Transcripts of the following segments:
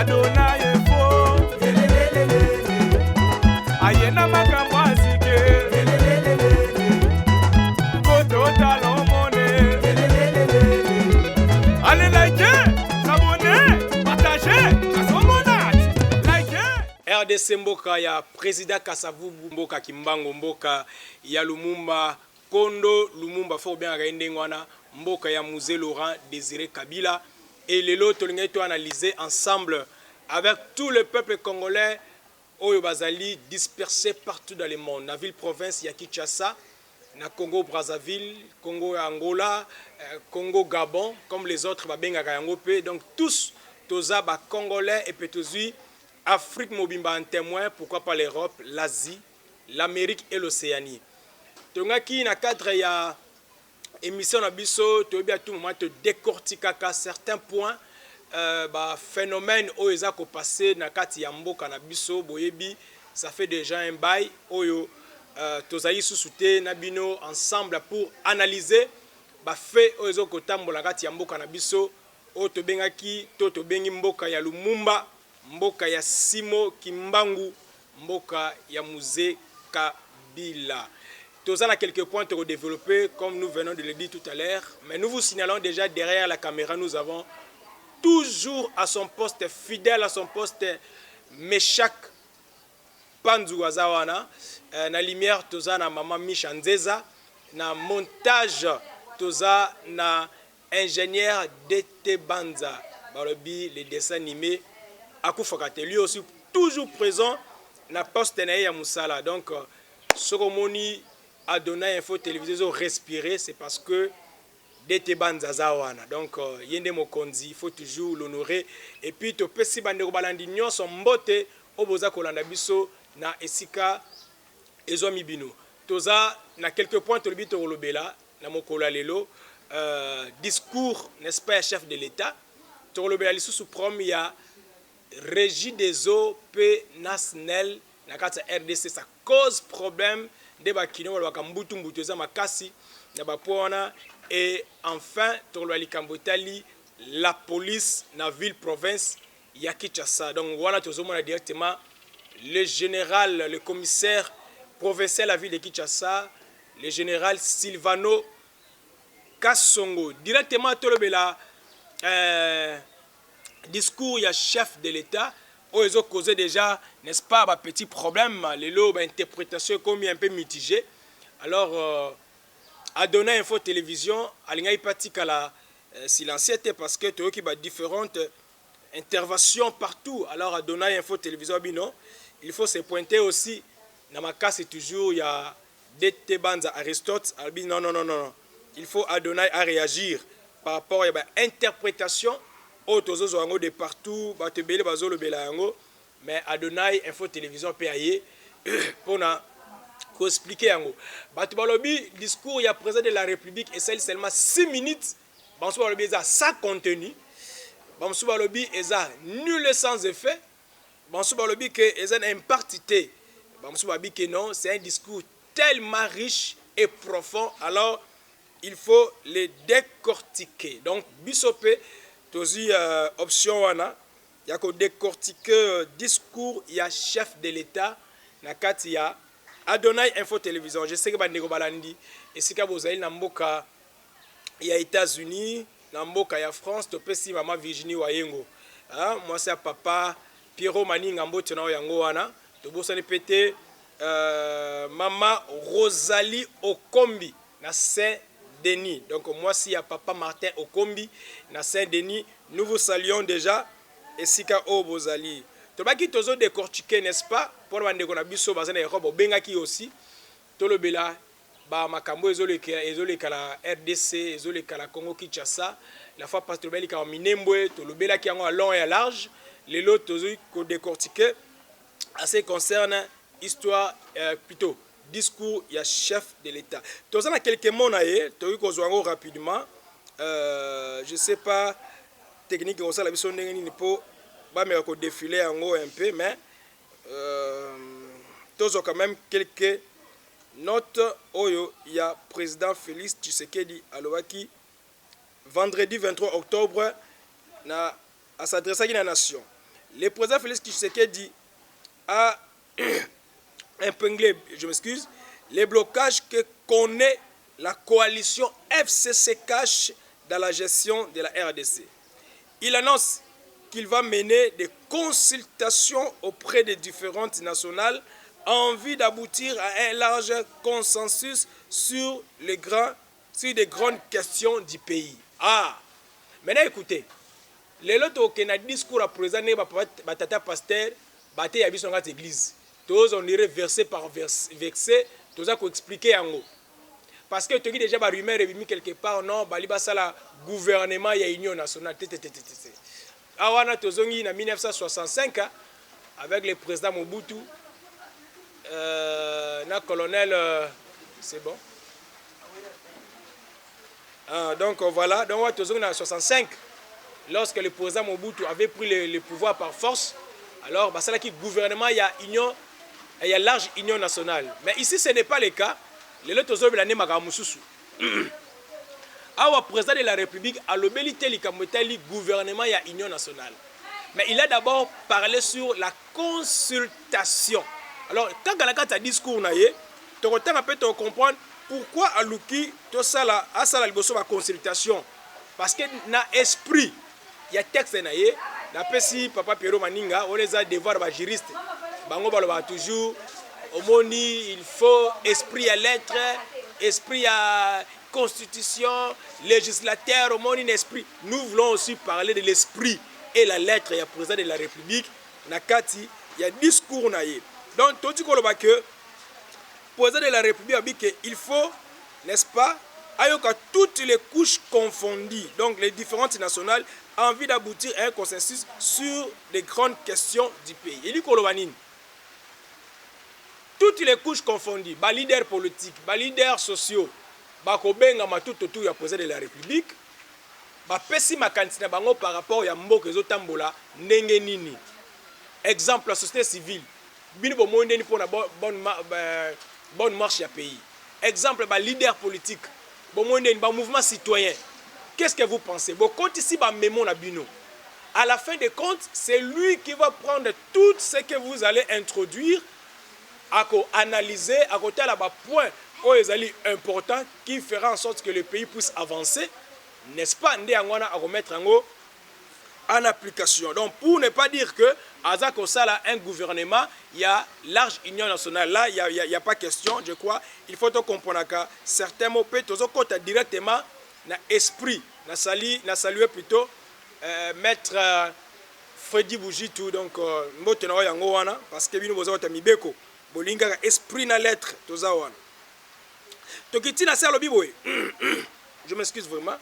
Adonai info ayena makambo asike koto talomone allez liker s'abonner partager RDC mboka ya président Kasavubu mboka Kimbango mboka ya Lumumba Kondo Lumumba faut bien reinde ngwana mboka ya Musée Laurent Désiré Kabila et les lots tolinga to analyser ensemble avec tout le peuple congolais oyo bazali dispersé partout dans le monde na ville province ya Kinshasa na Congo Brazzaville Congo Angola Congo Gabon comme les autres babenga yango pe donc tous toza ba congolais et petozui Afrique mobimba en témoin, pourquoi pas l'Europe, l'Asie, l'Amérique et l'Océanie. Tongaki na cadre ya émission na biso to bien tout moment te décortiquer certains points phénomène oyo ko passé na kati ya mboka na biso boyebi ça fait déjà un bail oyo tozali susute na bino ensemble pour analyser fait oyo ko tambola kati ya mboka na biso o to bengaki to bengi mboka ya Lumumba mboka ya Simo Kimbangu mboka ya Musée Kabila. Tous à quelques points à développer comme nous venons de le dire tout à l'heure, mais nous vous signalons déjà derrière la caméra nous avons toujours à son poste fidèle à son poste Meshak Panzuazawana na lumière toza na maman Misha Nzeza na montage toza na ingénieur DT Banza balobi les dessins animés Akufakate lui aussi toujours présent na poste na ya musala donc Soromoni Adonai Info Télévision respirer c'est parce que DT Banza zawana donc yende mokonzi il faut toujours l'honorer et puis to pesi bande balandi nyonso mbote oboza kolanda biso na esika ezomi bino toza na quelques points to libito kolobela na mokola lelo discours n'est-ce pas chef de l'état to kolobela lisusu prom ya Régie des eaux P Nasnel na kata RDC ça cause problème de bakino wa kambutu mbutuza makasi na bapona et enfin tolwali kambotali la police na ville province ya Kinshasa donc voilà tozomona directement le général le commissaire provincial à la ville de Kinshasa le général Silvano Kasongo directement tolobela discours il y a chef de l'État où ils ont causé déjà n'est-ce pas un petit problème les lots interprétation comme un peu mitigé alors Adonai Info Télévision alinga ipatika à la silenciette parce que tu as différentes interventions partout alors Adonai Info Télévision bino il faut se pointer aussi dans ma cas c'est toujours il y a DT Banza Aristote albi non il faut Adonai à réagir par rapport à l'interprétation autozo zango de partout batebele bazolo belango mais Adonai Info Télévision PAE pour na ko expliquer yango batu balobi discours ya président de la République et celle seulement 6 minutes banso balobi ça sans contenu banso balobi eza nul sans effet banso balobi que eza impartité banso balobi que non c'est un discours tellement riche et profond alors il faut les décortiquer donc bisope tozi option wana ya ko décortiquer discours ya chef de l'état na kati ya Adonai Info Télévision je sais que bandeko balandi esika bozali na mboka ya États-Unis na mboka ya France to pesi mama Virginie Wayengo moi c'est papa Pierrot Maninga mbote na yango wana to bosani pété mama Rosalie Okombi na Saint-Denis. Donc moi si à papa Martin Okombi na Saint-Denis, nous vous saluons déjà et sika o bozali. Tobaki tozo décortiquer n'est-ce pas pour bande ko na biso bazana Europe bengaki aussi tolobela ba makambo ezoleka la RDC ezoleka la Congo Kinshasa la fois parce tobeli ka minembwe tolobela ki yango à long et à large les lots tozo ko décortiquer assez concerne histoire plutôt discours il y a chef de l'État. Tous en a quelques mots naé, tu as rapidement. Je sais pas technique comme ça la vision n'est pas bah mais on défiler en haut un peu mais tous ont quand même quelques notes. Oyo il y a président Félix Tshisekedi Alowaki vendredi 23 octobre na à s'adresser à la nation. le président Félix Tshisekedi a épinglé, je m'excuse, les blocages que connaît la coalition FCC cache dans la gestion de la RDC. Il annonce qu'il va mener des consultations auprès des différentes nationales en vue d'aboutir à un large consensus sur des grandes questions du pays. Ah, maintenant écoutez, les autres qui ont discours à présenter, batata pasteur, baté yabi son gat église. Tous on irait verset par verset, tous ça qu'on expliquer en haut. Parce que tu dis déjà, rumeur est mis quelque part, non, baliba ça la gouvernement, il y a union nationale. Awana tozongi en 1965, avec le président Mobutu, na colonel, c'est bon. Donc voilà, donc tozongi en 65, lorsque le président Mobutu avait pris le pouvoir par force, alors bah, c'est là que le gouvernement, il y a union, il y a large union nationale. Mais ici, ce n'est pas le cas. Le président de la République a l'obélité du gouvernement et l'union nationale. Mais il a d'abord parlé sur la consultation. Alors, quand il y a un discours, tu peux comprendre pourquoi Alouki a la consultation. Parce que dans l'esprit, il y a texte, si Papa Pierrot Maninga, on les a devoir les juristes. Toujours. Il faut esprit à lettre, esprit à constitution, législateur, esprit. Nous voulons aussi parler de l'esprit et la lettre. Il y a président de la République, Nakati, il y a discours. Donc, tout ce qu'on voit que le président de la République a dit qu'il faut, n'est-ce pas, à toutes les couches confondues, donc les différentes nationales, envie d'aboutir à un consensus sur les grandes questions du pays. Il dit qu'on toutes les couches confondues, les leaders politiques, les leaders sociaux, tout autour du président de la République, pesi makantina bango par rapport à mboka ezotambola ndenge nini. Exemple, la société civile, bino bomonde ni pona bonne marche ya pays. Exemple, les leaders politiques, bomonde ba mouvement citoyen. Qu'est-ce que vous pensez? Bon, quand ici ba mémo na bino. À la fin des comptes, c'est lui qui va prendre tout ce que vous allez introduire, à analyser, à côté à la point où ils important qui fera en sorte que le pays puisse avancer, n'est-ce pas, à remettre en application. Donc, pour ne pas dire que Azako Sala un gouvernement, il y a large union nationale. Là, il n'y a pas question, je crois. Il faut comprendre que certains mots peuvent être directement dans l'esprit. Na salué plutôt maître Freddy Bougitou, donc parce que nous avons mis bolinga esprit na lettre tozawana tokiti na salo biboy. Je m'excuse vraiment.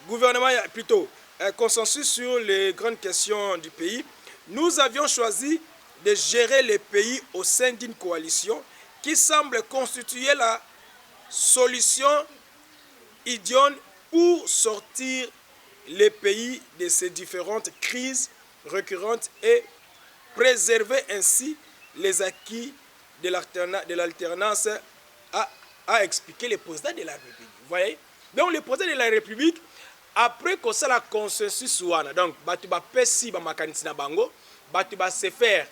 Gouvernement plutôt consensus sur les grandes questions du pays. Nous avions choisi de gérer le pays au sein d'une coalition qui semble constituer la solution idéale pour sortir le pays de ces différentes crises récurrentes et préserver ainsi les acquis de l'alternance, a expliqué le président de la République. Vous voyez? Donc le président de la République, après qu'on s'est la consensus, donc batu ba pesi ba makanisi na bango, batu ba se faire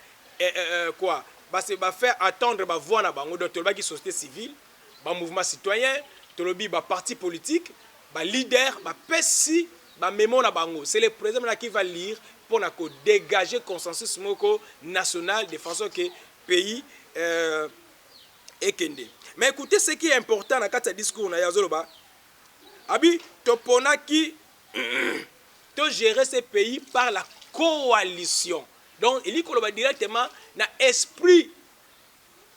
quoi? Ba faire attendre ba voix na bango, donc toloba ki société civile, ba mouvement citoyen, tolobi ba parti politique, ba leader, ba pesi ba mémo na bango. C'est le président qui va lire pour dégager consensus national de façon que le pays est kende. Mais écoutez ce qui est important dans ce discours, Abi topona qui to gérer ce pays par la coalition. Donc il dit qu'on va directement dans l'esprit.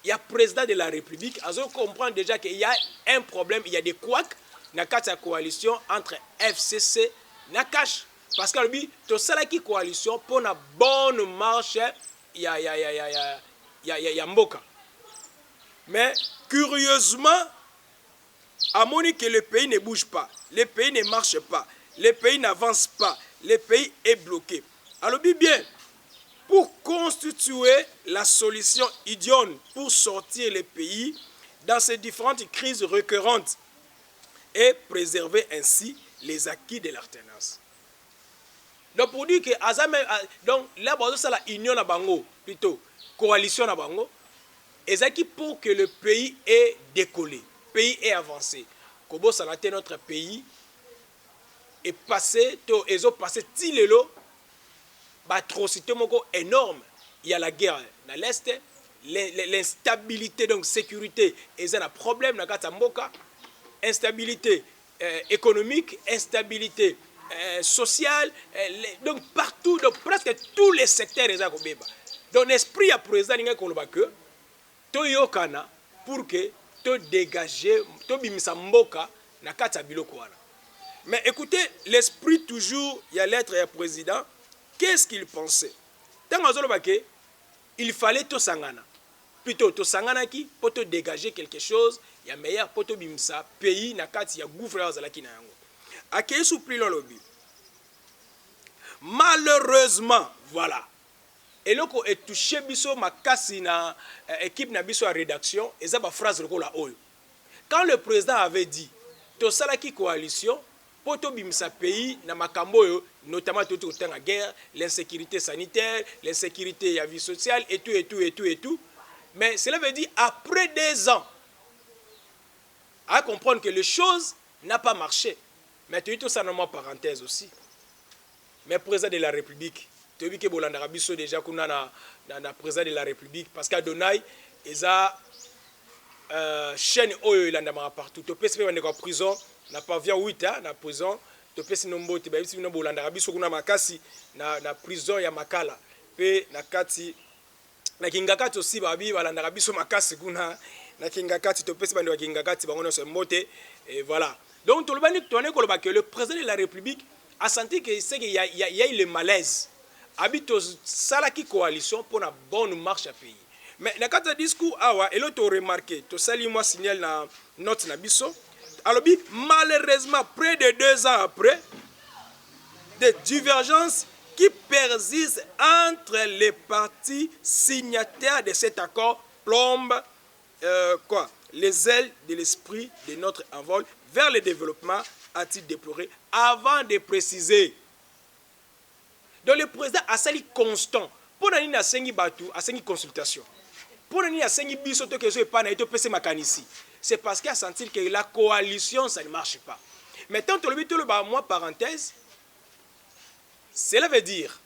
Il y a président de la République. On comprend déjà qu'il y a un problème, il y a des couacs dans la coalition entre FCC et Nakash. Parce que lui, tout ça qui coalition pour une bonne marche, il y a Mboka. Mais curieusement, à mon que le pays ne bouge pas, le pays ne marche pas, le pays n'avance pas, le pays est bloqué. Alors bien, pour constituer la solution idéale pour sortir le pays dans ces différentes crises récurrentes et préserver ainsi les acquis de l'alternance. Donc pour dire que donc là c'est la union na bango plutôt coalition na bango et ça qui pour que le pays ait décollé, pays ait avancé. Kobo ça notre pays est passé to ezo passé tilelo atrocité moko énorme. Il y a la guerre dans l'est, l'instabilité donc sécurité et un problème na kata mboka, instabilité économique, instabilité sociale, donc partout, donc presque tous les secteurs les akobeba. Donc l'esprit à président ninga koloba que to yokana pour que to dégager to bimisa mboka na kata biloko wana. Mais écoutez, l'esprit toujours, il y a l'être et président, qu'est-ce qu'il pensait? Il fallait tout sangana. Plutôt tout sangana qui pour te dégager quelque chose, il y a meilleur pour te bimsa pays na kati ya gouverneur zalaki na yango. Akei soupli le lobby. Malheureusement, voilà. Et loko est touché biso makasi na équipe na biso à rédaction et ça ba phrase loko la oyo. Quand le président avait dit to salaki coalition pour to bimsa pays na makambo yo, notamment tout au temps la guerre, l'insécurité sanitaire, l'insécurité ya vie sociale et tout. Mais cela veut dire après 2 ans à comprendre que les choses n'a pas marché. Mais tu dis tout ça normalement parenthèse aussi. Mais président de la République, tu as vu que Bolanda Biso déjà qu'on a na président de la République parce qu'à Donai ils a chaîne oyo ilandama partout. Tu peux se faire en prison, na pavillon 8 hein, na prison. Tu peux se nombo te ba bisi no Bolanda Biso kuna makasi na prison ya Makala. Pe na kati na kingakati aussi babi balanda Biso makasi kuna na kingakati tu peux se bande kingakati bango no se mote et voilà. Donc tout le monde que le président de la République a senti que c'est qu'il y a eu le malaise. Habite salaki coalition pour une bonne marche à pays. Mais dans le discours, et l'autre remarqué, tu sali moi signal na note na biso. Alors malheureusement près de 2 ans après, des divergences qui persistent entre les partis signataires de cet accord plombent les ailes de l'esprit de notre envol vers le développement, a-t-il déploré, avant de préciser. Donc le président a sali constant. Pour nani na sengi batu, a sengi consultation. Pour nani na sengi biso to kezo epa na ito pese makanisi. C'est parce qu'il a senti que la coalition ça ne marche pas. Mais tant que le moi parenthèse, cela veut dire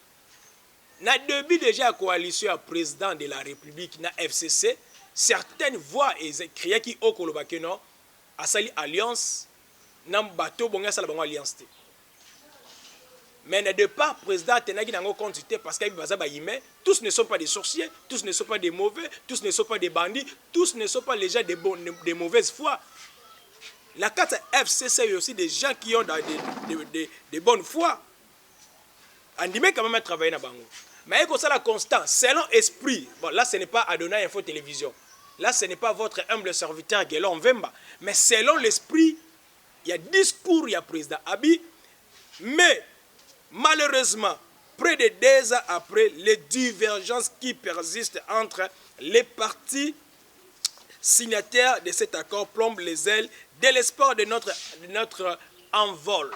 na début déjà la coalition à président de la République na FCC, certaines voix et criaient qui au koloba que non a sali alliance nam bateau bonga sala bango alliance. Mais ne de pas président tenagi nango quantité parce que tous ne sont pas des sorciers, tous ne sont pas des mauvais, tous ne sont pas des bandits, tous ne sont pas les gens de mauvaise foi. La carte FCC est aussi des gens qui ont de bonne foi. On dit quand même travailler dans bango. Mais comme ça la constant, selon esprit. Bon là ce n'est pas Adonai Info Télévision. Là ce n'est pas votre humble serviteur Guélon Vemba, mais selon l'esprit, il y a discours, il y a président Abi, mais malheureusement, près de 2 ans après, les divergences qui persistent entre les partis signataires de cet accord plombent les ailes de l'espoir de notre envol.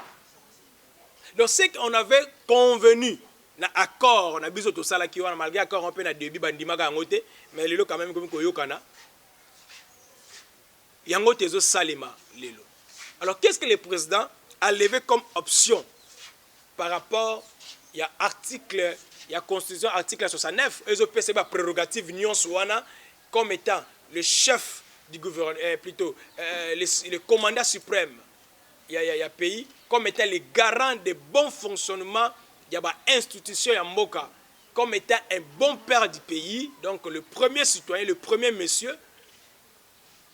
Donc, ce qu'on avait convenu, l'accord, on a besoin de tout ça, malgré l'accord, on peut na début, mais le quand même comme Koyokana, Yangote zo Salema, lelo. Alors, qu'est-ce que le président a levé comme option par rapport il y a article, il y a constitution article 69, EZP prérogative Nyon Souana comme étant le chef du gouvernement, plutôt le commandant suprême, il y a pays, comme étant le garant de bon fonctionnement, il y a institution ya Mboka, comme étant un bon père du pays, donc le premier citoyen, le premier monsieur,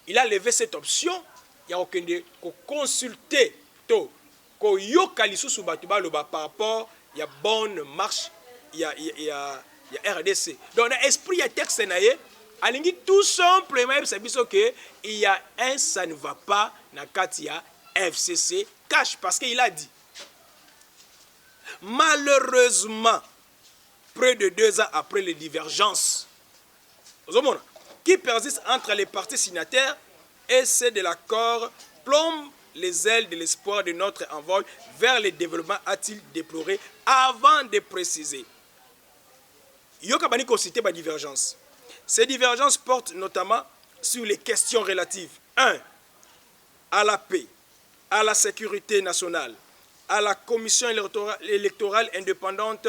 il a levé cette option, il y a aucun de consulter tout. Par rapport, il y a bonne marche, il y a RDC. Donc, dans l'esprit, il y a texte, tout simplement, il y a un, ça ne va pas, dans Katia FCC, cache, parce qu'il a dit. Malheureusement, près de 2 ans après les divergences, qui persistent entre les partis signataires et ceux de l'accord, plombe les ailes de l'espoir de notre envol vers le développement, a-t-il déploré avant de préciser. Yokabani cité par divergence. Ces divergences portent notamment sur les questions relatives 1. À la paix, à la sécurité nationale, à la commission électorale indépendante,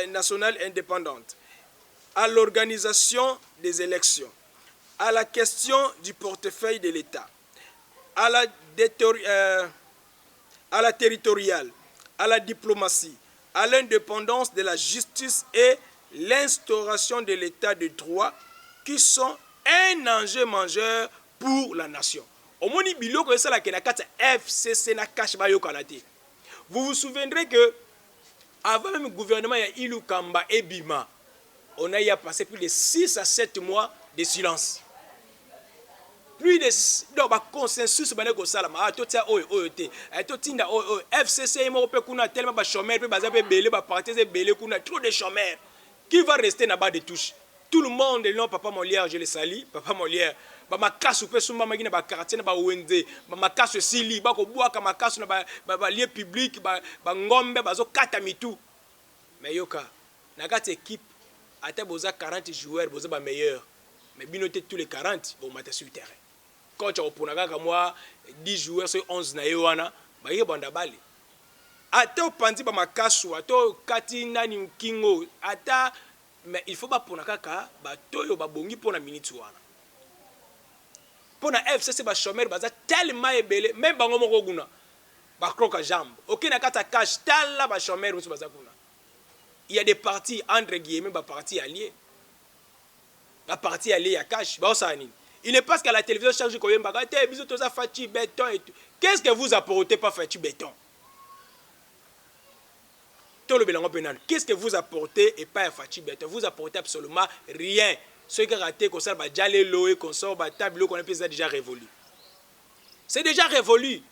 nationale indépendante, à l'organisation des élections, à la question du portefeuille de l'État, à la territoriale, à la diplomatie, à l'indépendance de la justice et l'instauration de l'état de droit qui sont un enjeu majeur pour la nation. Vous vous souviendrez que avant même le gouvernement Ilou Kamba et Bima, on a y passé plus de 6 à 7 mois de silence. Plus de consensus FCC tellement chômeurs, trop de chômeurs. Qui va rester là-bas de touche? Tout le monde, non, papa Molière, je le salue, papa Molière. Ma casse pe suma magina ba quartier na ba wende ma casse sili ba ko bua ka ma casse na ba lieu public ba ngombe ba zo kata mitu mais yoka na kati équipe ata boza 40 joueurs boza ba meilleur mais binoté tous les 40 bon mata sur terrain coach opona kaka moi 10 joueurs sur 11 na yewana ba ye banda bale ata opandi ba makasu ata kati nani kingo ata mais il faut ba pona kaka ba toyo ba bongi pona minute wana. Pour la FCC, les chômeurs sont tellement ébélés, même si ils ont des crocs à jambes. Ok, na kata cash, tala les chômeurs sont il y a des partis, entre guillemets, des partis alliés. Les partis alliés à cash. Il n'est pas qu'à la télévision, chaque jour, qu'on a fait béton et tout. Qu'est-ce que vous apportez pas fait béton? Qu'est-ce que vous apportez et pas fait béton? Vous apportez absolument rien. Ceux qui ont raté, qu'on sort, qu'on sort, qu'on a déjà révolu. C'est déjà révolu.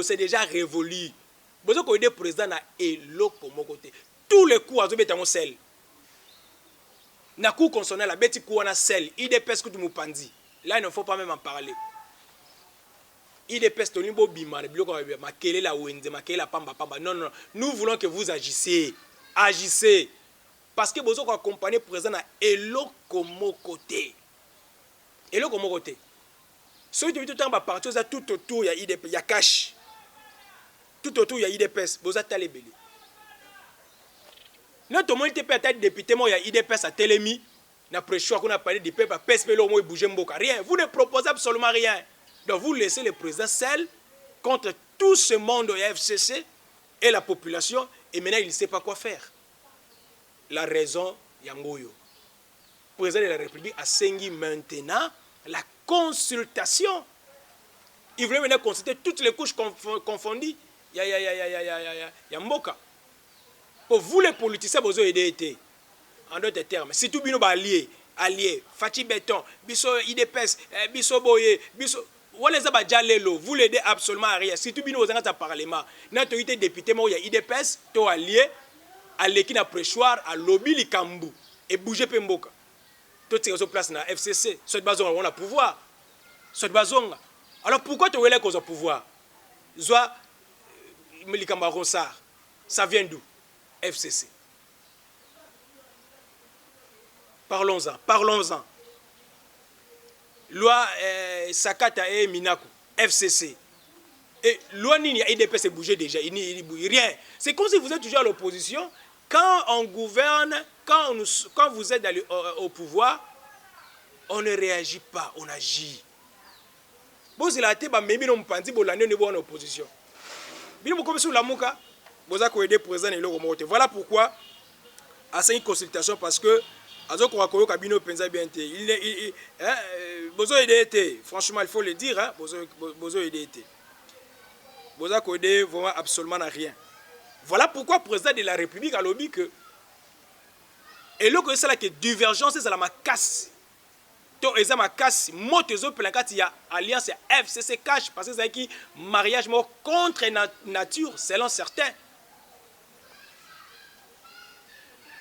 C'est déjà révolu. Vous avez des présidents et l'autre pour mon côté. Tous les coups, vous avez sel. Na coup consonné la bête coup on a sel. Il dépêche que tu me pandis. Là, il ne faut pas même en parler. Il dépêche ton limbo bima, ma kele la wende, ma kele la pamba pamba. Non, non. Nous voulons que vous agissez. Agissez. Parce que vous avez accompagné le président à Eloko Mokote. Eloko Mokote. Ceux qui ont tout le temps partout, tout autour, il y a IDP, il y a cash. Tout autour, il y a IDPS. Vous avez les belés. Notre monde peut être député, il y a IDPS à Télémi. Après choix qu'on a parlé du peuple, PSP, l'homme, bouger Mboka. Rien. Vous ne proposez absolument rien. Donc vous laissez le président seul contre tout ce monde au FCC et la population. Et maintenant, il ne sait pas quoi faire. La raison, Yangoyo. Le président de la République a saigné maintenant la consultation. Il voulait maintenant consulter toutes les couches confondues. Mboka. Pour vous, les politiciens, vous avez aidé. En d'autres termes, si tout bino allié, Fati Béton, Bisso IDPS, Bisso Boye, Bisso. Vous l'aidez absolument à rien. Si tout bino vous avez un parlement, notre autorité député, il y a IDPS, to allié. À l'équipe après-choir, à lobby les Kambou et bouger Pemboka. Tout ce qui est place dans la FCC, cette base on a pouvoir. Cette base alors pourquoi tu veux les causes au pouvoir? Zoa Melikamba Ronsard, ça vient d'où? FCC. Parlons-en, parlons-en. Loi Sakata et Minako, FCC. Et loi Nini a IDP bouger déjà, il n'y a rien. C'est comme si vous êtes toujours à l'opposition. Quand on gouverne, quand vous êtes au pouvoir, on ne réagit pas, on agit. Bon, c'est la tête, mais on pense que l'année est en opposition. Voilà pourquoi, à cette consultation, parce que, franchement, il faut le dire, vraiment absolument rien. Voilà pourquoi le président de la République a lobby que et là que c'est la divergence c'est la casse. To eza makasi moto ezo pelakati ya alliance FCC cash parce que c'est qui mariage mort contre nature selon certains.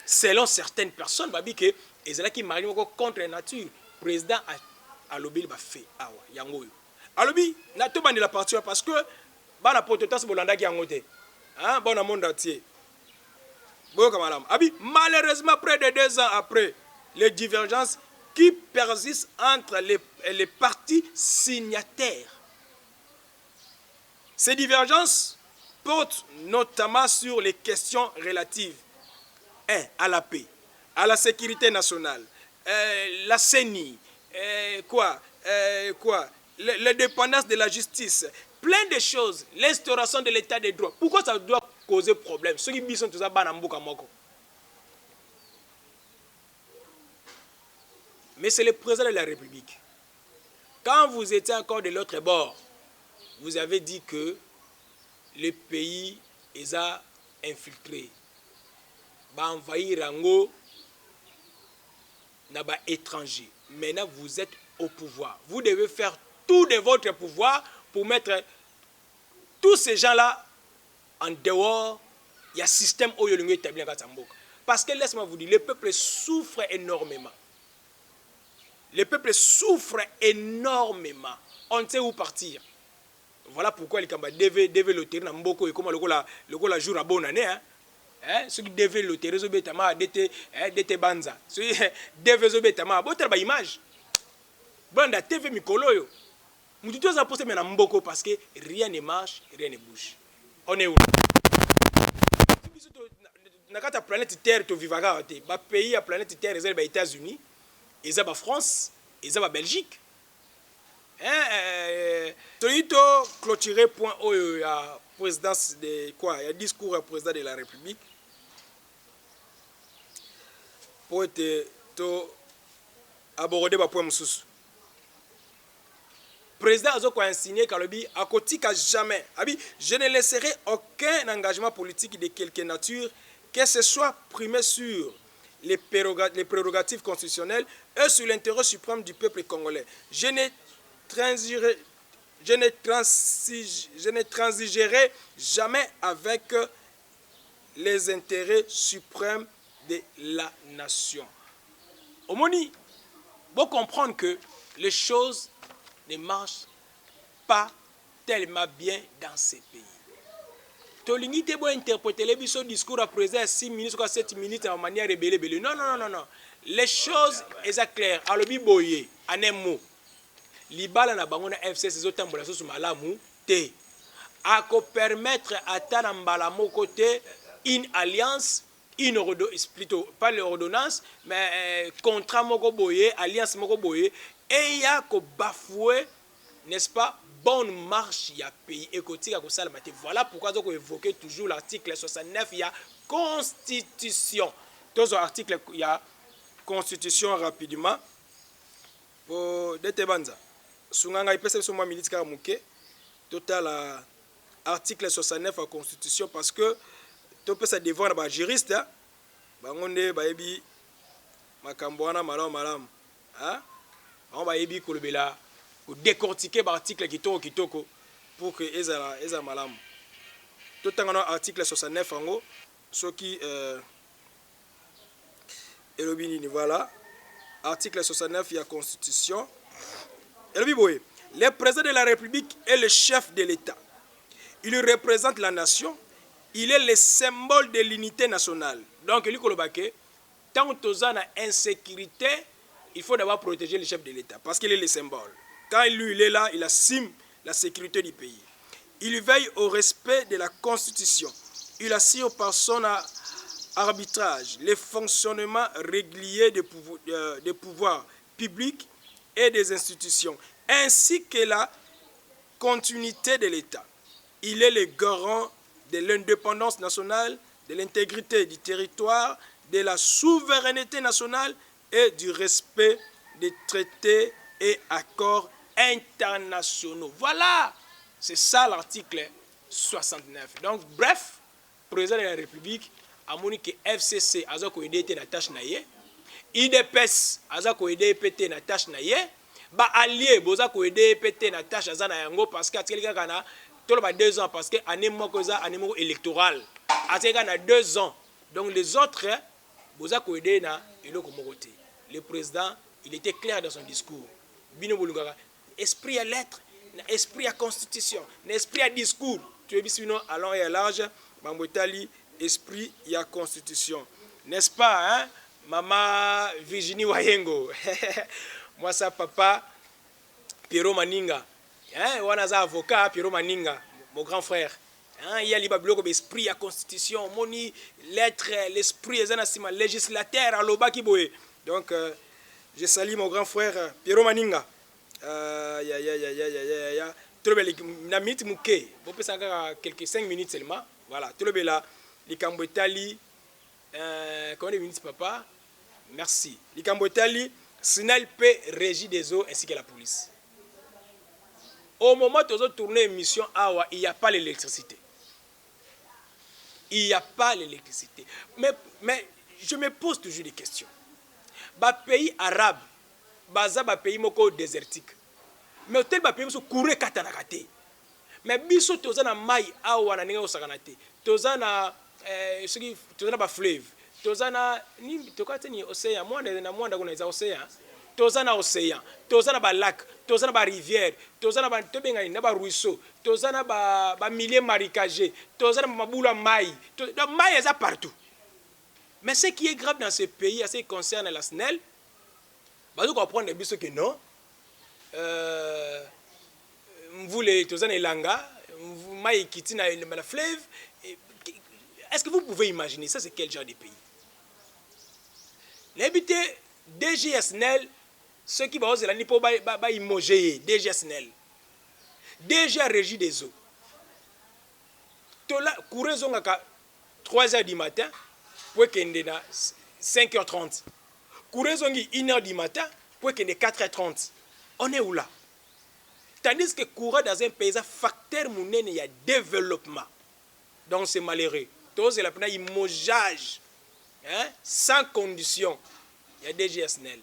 Selon certaines personnes babi que ezala qui mariage mort contre nature président a lobby ba fait awa yango. alobi na to bandi la partie parce que bana pototance bolanda ki angote hein bon monde entier boka malam abi malheureusement près de 2 ans après les divergences qui persistent entre les partis signataires. Ces divergences portent notamment sur les questions relatives 1. À la paix, à la sécurité nationale, la CENI, la dépendance de la justice, plein de choses, l'instauration de l'état de droit. Pourquoi ça doit causer problème? Ceux qui sont tous à Banambuka Moko. Mais c'est le président de la République. Quand vous étiez encore de l'autre bord, vous avez dit que le pays est infiltré. Ba envahir Rango n'a pas étranger. Maintenant, vous êtes au pouvoir. Vous devez faire tout de votre pouvoir pour mettre tous ces gens-là en dehors. Il y a un système où il y a établi en Katamboka. Parce que laisse-moi vous dire, le peuple souffre énormément. Le peuple souffre énormément. On ne sait où partir. Voilà pourquoi les Kamba devaient loter dans Mboko et comme le jour à bonne année. Ceux qui devaient loter, les obétaments, d'été banza. Ceux qui devaient obétaments, bon, t'as image. Banda TV Mikoloyo. Nous devons apporter maintenant Mboko parce que rien ne marche, rien ne bouge. On est où? Dans la planète Terre, tu vis à pays à planète Terre, les États-Unis. Ils ont la France, ils ont la Belgique. Tolito clôturé point où il y a présidence de quoi? Il y a discours au président de la République. Pour être abordé par point moussous. Président a signé Kalobi à côté qu'à jamais. Je ne laisserai aucun engagement politique de quelque nature que ce soit primé sur les prérogatives constitutionnelles et sur l'intérêt suprême du peuple congolais. Je ne transigerai jamais avec les intérêts suprêmes de la nation. Omoni, vous comprendre que les choses ne marchent pas tellement bien dans ces pays. Tolingi te bo interpréter le discours à présent 6 minutes ou 7 minutes en manière rebelle. Non. Les choses sont claires. Alobi boye, en un mot. Libala na bangona FC ces autres tambola sous malamu te. Ako permettre à Tanambala mo côté une alliance, plutôt pas l'ordonnance, mais contrat moko boye, alliance moko boye, et il y a ko bafouer, n'est-ce pas? Bonne marche, il y a pays écotique à Kosalamate. Voilà pourquoi on évoque toujours l'article 69, il y a constitution. Dans l'article, il y a constitution rapidement. Pour Detebanza. Sunganga IPC sur moi militaire Mouké. Total article 69 à constitution parce que tu peux ça devant les juristes. Bangonde baebi makambwana malam. On va ébi kolobela. Pour décortiquer l'article kitoko pour que eza malam. Tout en article 69 en haut, ce qui voilà. Article 69 il y a constitution. Le président de la République est le chef de l'État. Il représente la nation. Il est le symbole de l'unité nationale. Donc il kolobake tant que na insécurité, il faut d'abord protéger le chef de l'État parce qu'il est le symbole. Quand lui il est là, il assume la sécurité du pays. Il veille au respect de la Constitution. Il assure par son arbitrage le fonctionnement régulier des pouvoirs publics et des institutions, ainsi que la continuité de l'État. Il est le garant de l'indépendance nationale, de l'intégrité du territoire, de la souveraineté nationale et du respect des traités et accords internationaux. Voilà, c'est ça l'article 69. Donc, bref, président de la République a moni que FCC a aidé na tâche naie, IDPS a aidé pété na tâche naie, ba allié boza ko aider pété na tâche azana yango parce que atikeli kaka na tolo ba 2 ans parce que année moko za année moko électorale atikeli na 2 ans. Donc les autres boza ko aider na eloko moko te. Le président, il était clair dans son discours. Bino bolungaka esprit à l'être, esprit à constitution, esprit à discours. Tu es bien sinon à long et à large, Bambotali, esprit et à constitution. N'est-ce pas, hein? Maman Virginie Wayengo. Moi, ça, papa, Pierrot Maninga. Hein? On a un avocat, Pierrot Maninga, mon grand frère. Hein? Il y a l'esprit à la constitution, moni, lettre, l'esprit, les législataires, à l'oba qui boye. Donc, je salue mon grand frère, Pierrot Maninga. Na minute mouké. Vous pouvez encore quelques 5 minutes seulement. Voilà. Tout le monde là. Les Cambotali. Combien de minutes, papa? Merci. Les Cambotali. SNEL peut régir des eaux ainsi que la police. Au moment où vous tournez émission Awa, il n'y a pas l'électricité. Il n'y a pas l'électricité. Mais je me pose toujours des questions. Les pays arabes, les pays désertiques. Mais tel pays sont courés katanakate. Mais biso tozana mai awa na ninga osakanate. Tozana tozana ba fleuve. Tozana ni tokate ni océan. Moi na mwanda kuna za océan. Tozana océan. Tozana ba lac. Tozana ba rivière. Tozana ba tobenga ni ba ruisseau. Tozana ba milliers marécagés. Tozana mabula mai. Donc mai est partout. Mais ce qui est grave dans ce pays, à ce qui concerne la SNEL, vous comprenez biso que non. Vous les Tozana Langa, Maï Kitina et la fleuve. Est-ce que vous pouvez imaginer ça? C'est quel genre de pays? L'habité DGSNL, ceux qui vont oser la nipo ba imogé DGSNL. DG Régie des eaux. Tola courez à 3h du matin pour qu'il y ait 5h30. Courez 1h du matin pour qu'il y ait 4h30. On est où là? Tandis que courir dans un pays, facteur mounène, il y a développement. Donc c'est malheureux. Tous c'est la peine immogeage, hein, sans condition. Il y a des GSNL.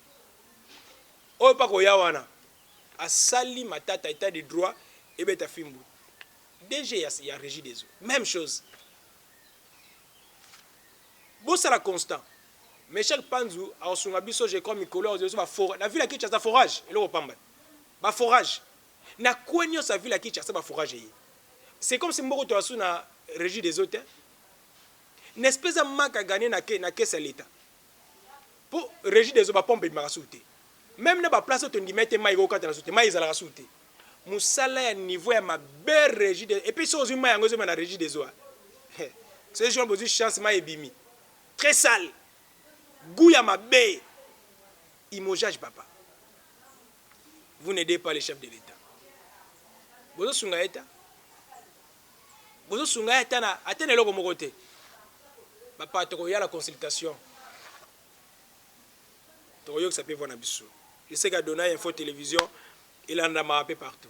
Au pas qu'il y a wana, à sali matata état de droit et beta fimbu. DGS il y a régie des eaux. Même chose. Bon ça la constant. Michel Panzou a son abisso je crois Mikolo la ville qui a forage et le repamba. Ba forage. Na quoi sa ville qui a ba forage. C'est comme si Mboko to na régie des eaux. Une espèce de manque à gagner na caisse à l'état. Pour régie des eaux ba pompe ma souté. Même na ba place to ndi mettre mai go kata na souté, mai za la souté. Musala ya niveau ya ma belle régie des et puis so zuma yango zo na régie des eaux. C'est gens besoin chance mai ebimi. Très sale. Gouya ma baie. Imojage papa. Vous n'aidez pas les chefs de l'État. Bozo sunga eta. Bozo sunga eta na atene loko mokote. Papa toko ya la consultation. Toko yo que ça peut voir na biso. Je sais qu'à donner info télévision, il en a mappé partout.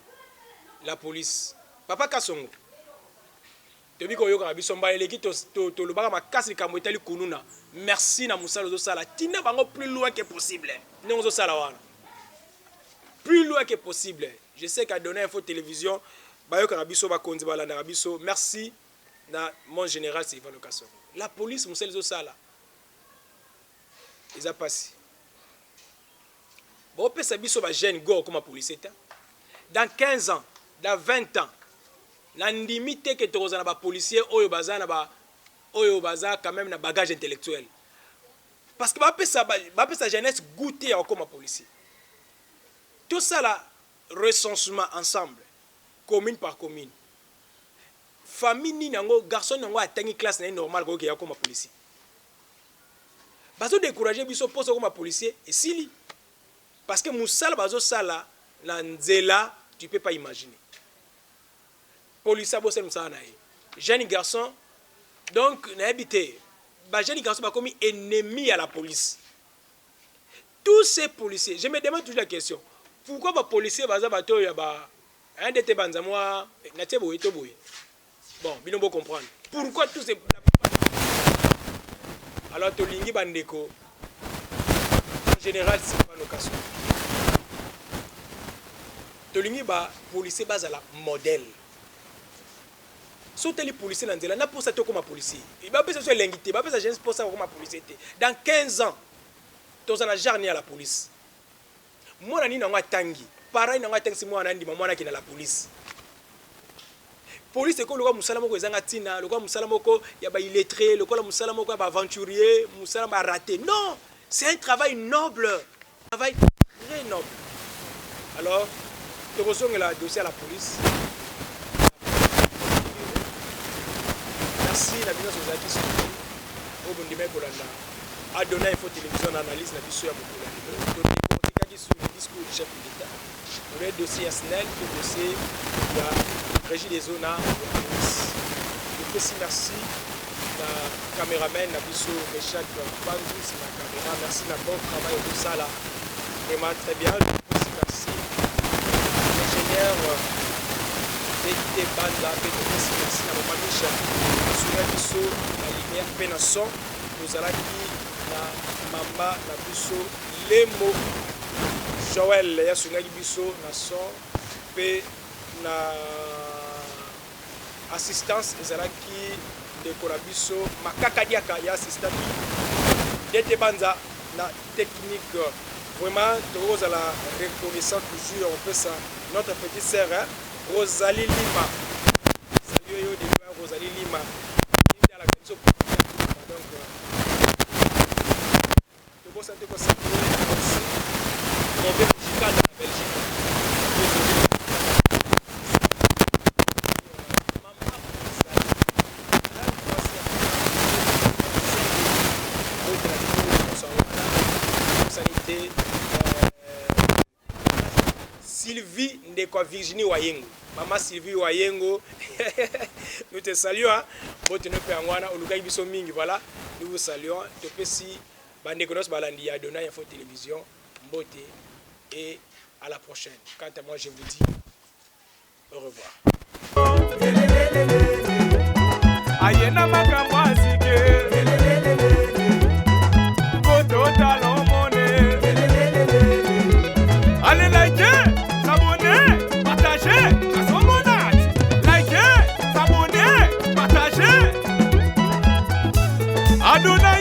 La police. Papa Kasongo. Tobi ko yo ka biso mba eleki to lobaka makasi kamwetali kununa. Merci na musala zo sala. Tina bango plus loin que possible. Nous zo sala wana. Plus loin que possible. Je sais qu'à donner info télévision, bayo karabiso ba konzi ba landa rabiso. Merci na mon général Sylvain Lokason. La police musala zo sala. Ils a passé. Bon pesa biso ba jeune go comme police eta. Dans 15 ans, dans 20 ans, la limite que tu as policier oyo baza quand même na bagage intellectuel. Parce que ba jeunesse goûter comme policier. Tout ça là recensement ensemble, commune par commune. Famille ni nango garçon nango atangi classe na normal ko ya comme policier. Bazo décourager biso poste comme policier et sili. Parce que musala bazo sala la nzela, tu peux pas imaginer. Police bosse msala na ye. Jeune garçon donc na habité. Ba jeune garçon ba comme ennemi à la police. Tous ces policiers, je me demande toujours la question. Pourquoi les policiers baza bato ya ba un de tes banza moi na tebo to boy. Bon, bino bo comprendre. Pourquoi tous ces alors to lingi bandeko en général c'est pas l'occasion. To lingi ba policier baza la modèle. Sauter les policiers dans la pour ça comme policier. Il va pas se l'ingité, il va pas se gêner pour ça comme policier. Dans 15 ans, tu as la jarni à la police. Moi nani na tangi. pareil na ngata ngisi mwana ndima mwana ki na la police. Police ko loka musala moko ezanga tina, loka musala moko ya ba illettré, loka la musala moko ya ba aventurier, musala ba raté. Non, c'est un travail noble, un travail très noble. Alors, tu reçois le dossier à la police. Merci la ministre de la Justice. Au bon dimanche pour la a donné info télévision analyse la vision à beaucoup de sur le discours du chef de l'État. Le dossier SNEL, le dossier de la régie des zones à la police. Je vous merci la caméraman, la vision Richard Bandou, c'est la caméra. Merci la bon travail de ça là. Vraiment très bien. Je vous merci l'ingénieur Dédité Banda, merci la maman Michel. Sur la vision la lumière Pénasson, nous allons la mama la biso lemo Joël ya sungaki biso na son pe na assistance ezalaki de korabiso makaka diaka ya assistant Dete Banza na technique vraiment de la reconnaissance toujours on fait ça notre petite sœur hein? Rosalie Lima salut yo de Rosalie Lima qui est à la commission donc vous sentez que c'est aussi mauvais musical dans la Belgique. Sylvie Ndekwa Virginie Wayengo. Maman Sylvie Wayengo. Nous te saluons. Voilà. Nous vous saluons. Bandekonos Balandi a donné Info Télévision, Mbote, et à la prochaine. Quant à moi, je vous dis au revoir. Allez liker, s'abonner, partager, à son monade. Liker, s'abonner, partager. Adonai.